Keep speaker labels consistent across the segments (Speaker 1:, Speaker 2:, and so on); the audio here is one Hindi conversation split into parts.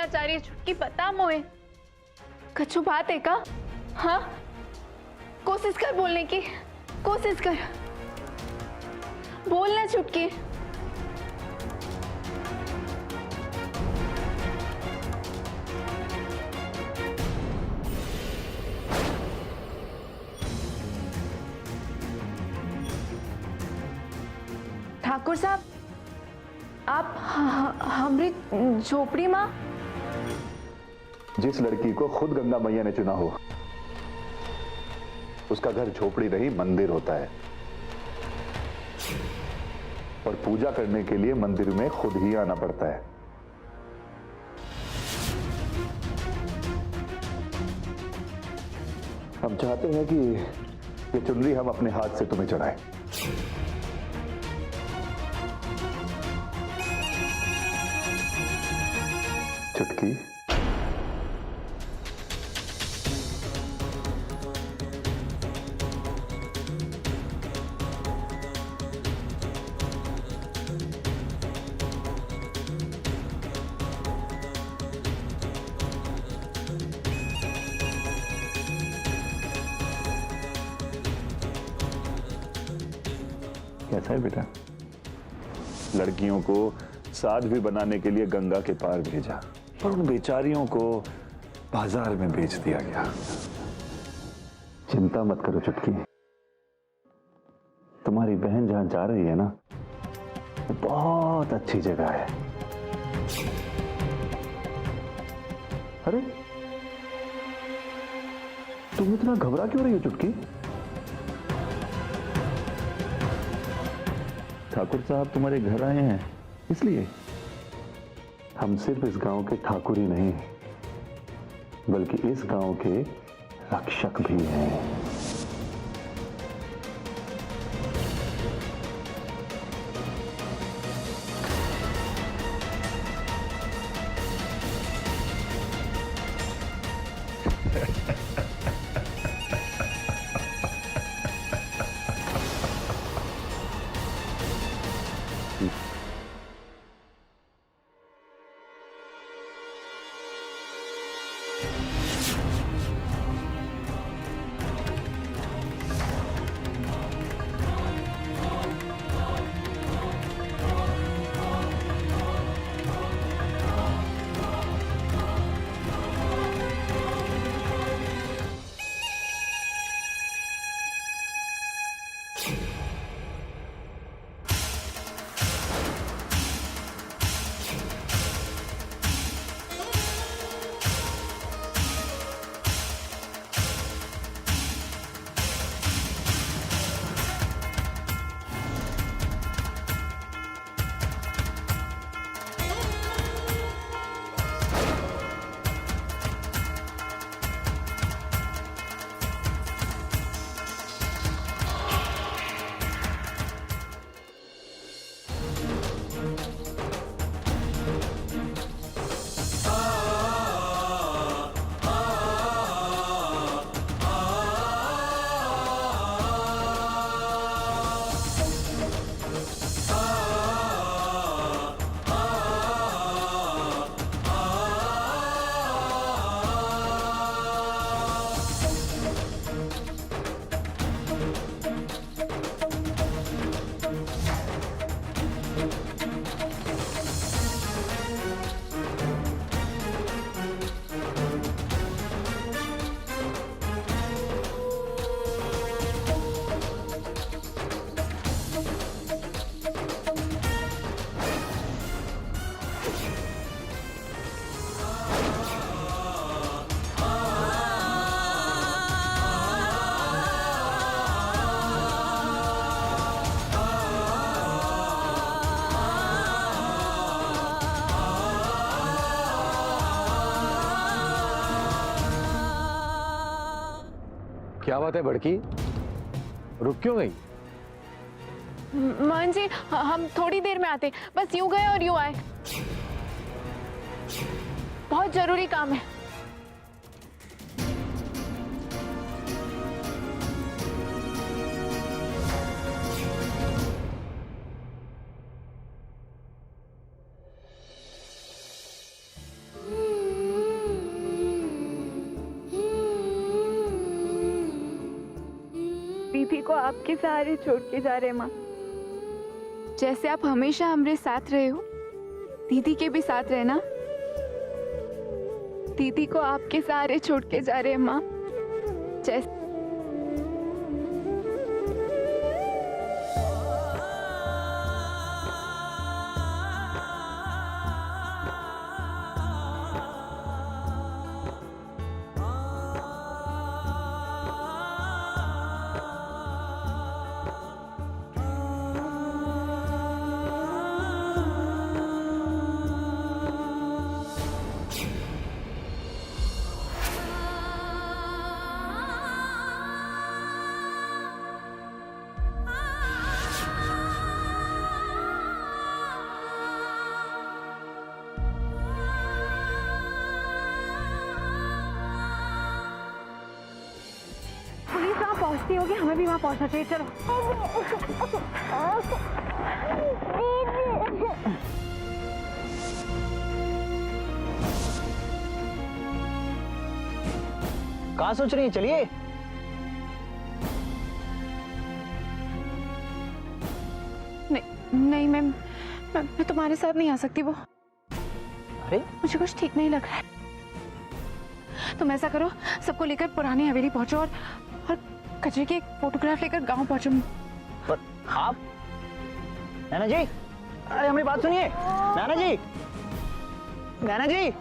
Speaker 1: चाह रही है छुटकी, बता मोए कछु बात है का? हाँ, कोशिश कर बोलने की, कोशिश कर, बोलना छुटकी। ठाकुर साहब, आप हमारी झोपड़ी माँ?
Speaker 2: जिस लड़की को खुद गंगा मैया ने चुना हो, उसका घर झोपड़ी नहीं मंदिर होता है, और पूजा करने के लिए मंदिर में खुद ही आना पड़ता है। हम चाहते हैं कि ये चुनरी हम अपने हाथ से तुम्हें चढ़ाएं। चुटकी, कैसा है बेटा? लड़कियों को साध भी बनाने के लिए गंगा के पार भेजा, और उन बेचारियों को बाजार में बेच दिया गया। चिंता मत करो चुटकी, तुम्हारी बहन जहां जा रही है ना, वो बहुत अच्छी जगह है। अरे तुम इतना घबरा क्यों रही हो चुटकी? ठाकुर साहब तुम्हारे घर आए हैं इसलिए? हम सिर्फ इस गांव के ठाकुर ही नहीं, बल्कि इस गांव के रक्षक भी हैं।
Speaker 3: क्या बात है बड़की, रुक क्यों गई?
Speaker 1: मोहन जी, हम थोड़ी देर में आते, बस यूं गए और यूं आए, बहुत जरूरी काम है। दीदी को आपके सहारे छोड़ के जा रहे माँ। जैसे आप हमेशा हमारे साथ रहे हो, दीदी के भी साथ रहना। दीदी को आपके सहारे छोड़ के जा रहे माँ। जैसे
Speaker 4: पुलिस वहाँ पहुँचती होगी, हमें भी वहाँ पहुँचना चाहिए। चलो।
Speaker 5: कहाँ सोच रही है? चलिए।
Speaker 1: नहीं मैं तुम्हारे साथ नहीं आ सकती। वो
Speaker 5: अरे
Speaker 1: मुझे कुछ ठीक नहीं लग रहा है। तुम ऐसा करो, सबको लेकर पुरानी हवेली पहुंचो और कचरे की एक फोटोग्राफ लेकर गांव पहुंचो।
Speaker 5: पर आप नैना जी, अरे हमारी बात सुनिए। नैना जी, नैना जी।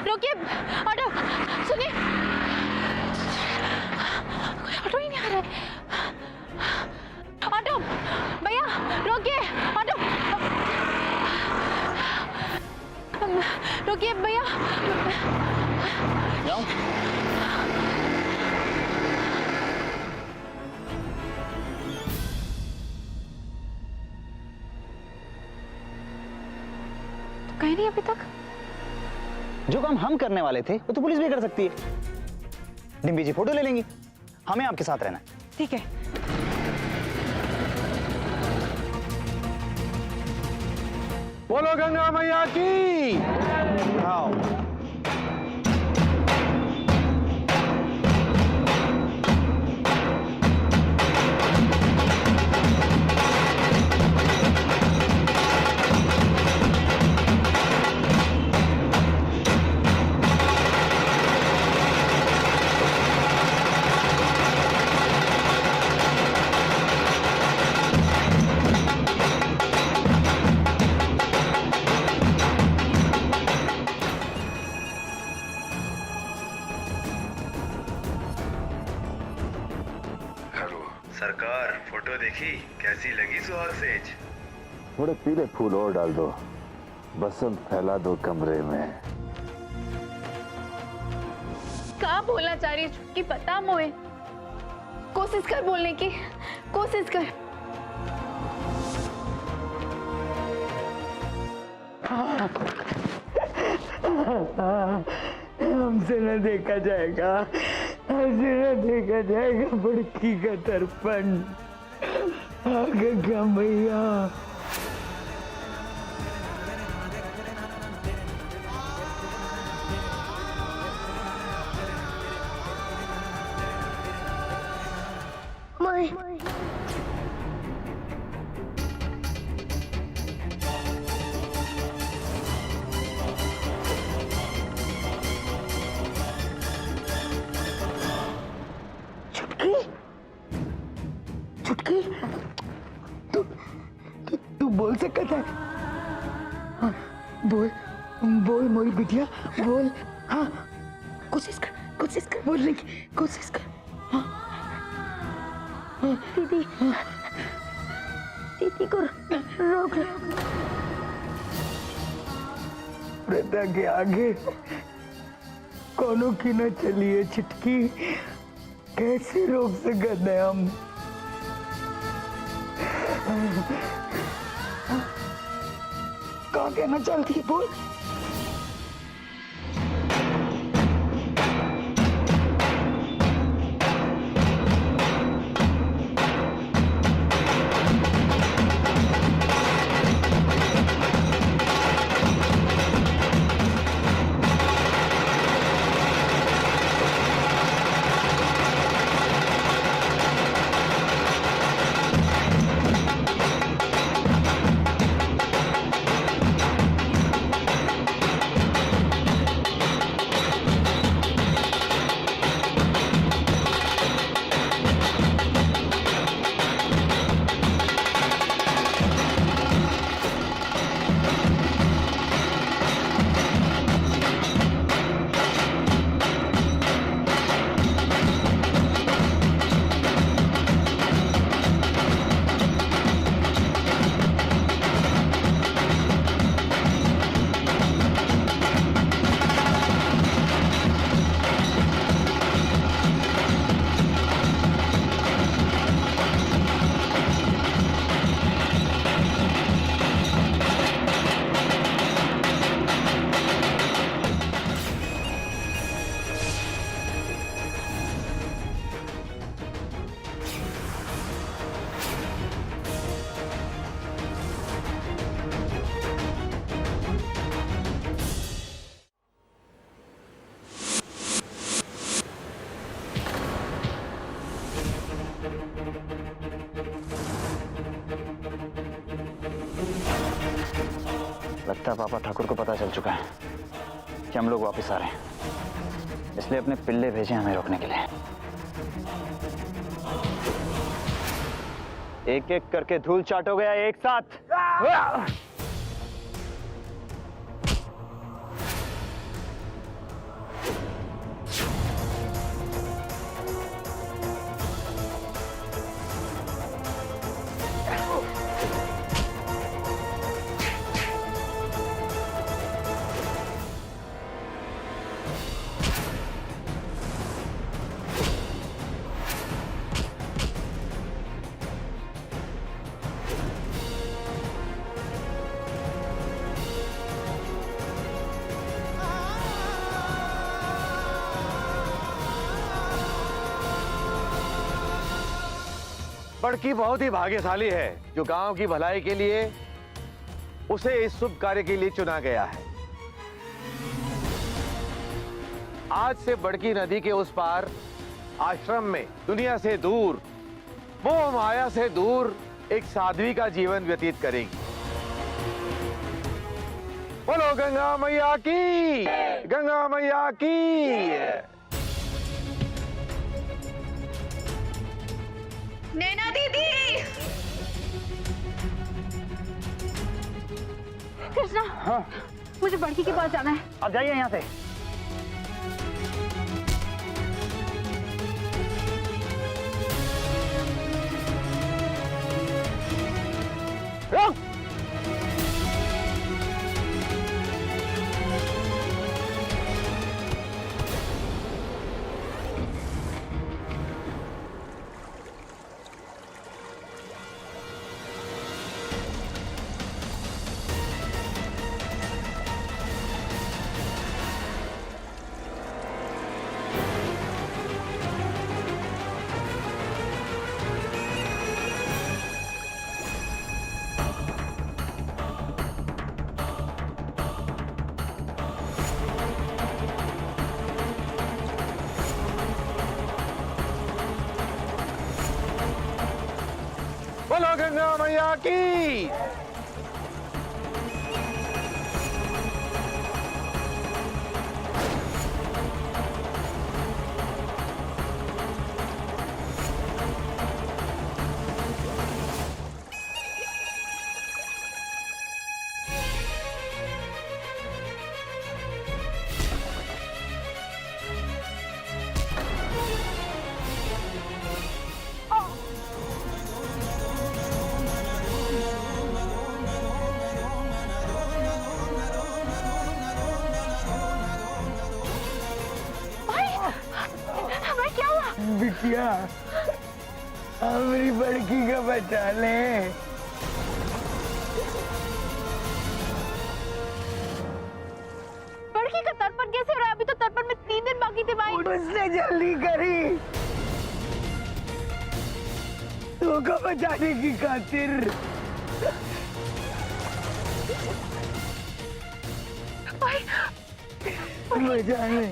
Speaker 1: रुकिए, ऑटो सुनिए, कोई ऑटो ही नहीं आ रहा है। ऑटो भैया रोकिए, ऑटो रुकिए भैया।
Speaker 5: जाओ।
Speaker 1: तो कहीं नहीं अभी तक।
Speaker 5: जो काम हम करने वाले थे वो तो पुलिस भी कर सकती है। डिम्बी जी फोटो ले लेंगी, हमें आपके साथ रहना है।
Speaker 4: ठीक है।
Speaker 3: बोलो गंगा मैया की।
Speaker 5: आओ।
Speaker 6: सरकार फोटो देखी, कैसी लगी सुहाग सेज?
Speaker 2: थोड़े पीले फूल और डाल दो, बसंत फैला दो कमरे में।
Speaker 1: क्या बोलना चाह रही है कि पता मोए? कोशिश कर बोलने की, कोशिश कर।
Speaker 7: हमसे न देखा जाएगा, हमसे न देखा जाएगा बड़की का दर्पण। गंगा मैया, चुटकी चुटकी तू बोल सकता है? हाँ, बोल बोल मोरी बिटिया बोल। हाँ कोशिश कर बोलने की कोशिश कर। हाँ
Speaker 4: दीदी दीदी को रोक लो।
Speaker 7: प्रदा के आगे कोनो की न चलिए चिटकी, कैसे रोक सकते हैं हम? कहाँ कहना चलती बोल।
Speaker 5: लगता है पापा ठाकुर को पता चल चुका है कि हम लोग वापस आ रहे हैं, इसलिए अपने पिल्ले भेजे हमें रोकने के लिए। एक एक करके धूल चाटोगे या एक साथ?
Speaker 3: बड़की बहुत ही भाग्यशाली है जो गांव की भलाई के लिए उसे इस शुभ कार्य के लिए चुना गया है। आज से बड़की नदी के उस पार आश्रम में दुनिया से दूर, मोह माया से दूर एक साध्वी का जीवन व्यतीत करेगी। बोलो गंगा मैया की, गंगा मैया की।
Speaker 1: नैना दीदी।
Speaker 4: कृष्णा
Speaker 5: हाँ
Speaker 4: मुझे बड़की के पास जाना है।
Speaker 5: आप जाइए यहाँ से। रुक!
Speaker 3: बोलो गंगा मैया की।
Speaker 7: बिटिया हमारी बड़की का बचा ले।
Speaker 1: बड़की का तर्पण कैसे हो रहा है? अभी तो तर्पण में 3 दिन बाकी थे भाई।
Speaker 7: उसने जल्दी करी तू को बचाने की खातिर। बचा ले।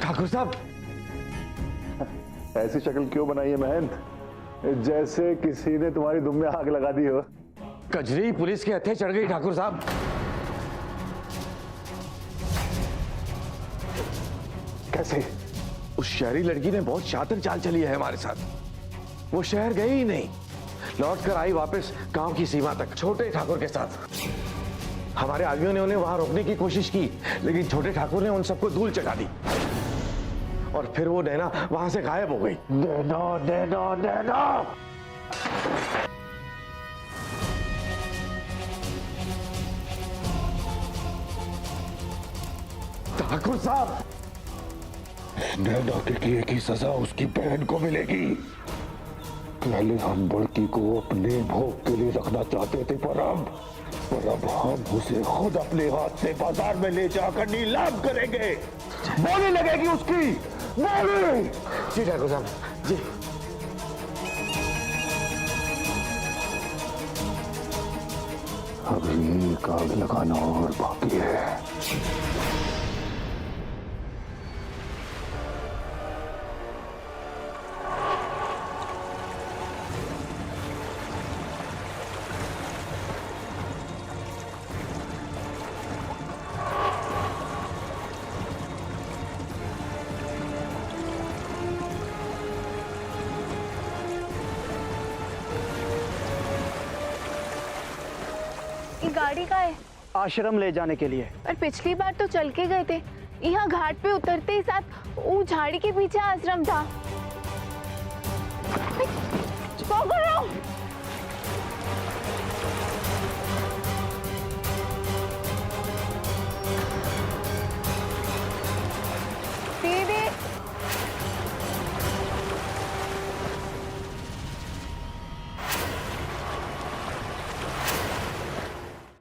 Speaker 3: ठाकुर साहब,
Speaker 2: ऐसी शक्ल क्यों बनाई है महंत, जैसे किसी ने तुम्हारी दुम में आग लगा दी हो।
Speaker 3: कजरी पुलिस के हत्थे चढ़ गई ठाकुर साहब।
Speaker 2: कैसे?
Speaker 3: उस शहरी लड़की ने बहुत शातिर चाल चली है हमारे साथ। वो शहर गई ही नहीं, लौट कर आई वापस गांव की सीमा तक छोटे ठाकुर के साथ। हमारे आदमियों ने उन्हें वहां रोकने की कोशिश की, लेकिन छोटे ठाकुर ने उन सबको धूल चटा दी और फिर वो नैना वहां से गायब हो गई।
Speaker 2: नैना
Speaker 3: ठाकुर साहब,
Speaker 2: नैना के किए की सजा उसकी बहन को मिलेगी। पहले हम बड़की को अपने भोग के लिए रखना चाहते थे, पर अब हम उसे खुद अपने हाथ से बाजार में ले जाकर नीलाम करेंगे। बोली लगेगी उसकी, बोली।
Speaker 3: जी ठाकुर साहब जी।
Speaker 2: अब एक आग लगाना और बाकी है।
Speaker 1: ये गाड़ी का है?
Speaker 5: आश्रम ले जाने के लिए।
Speaker 1: और पिछली बार तो चल के गए थे। यहाँ घाट पे उतरते ही साथ वो झाड़ी के पीछे आश्रम था।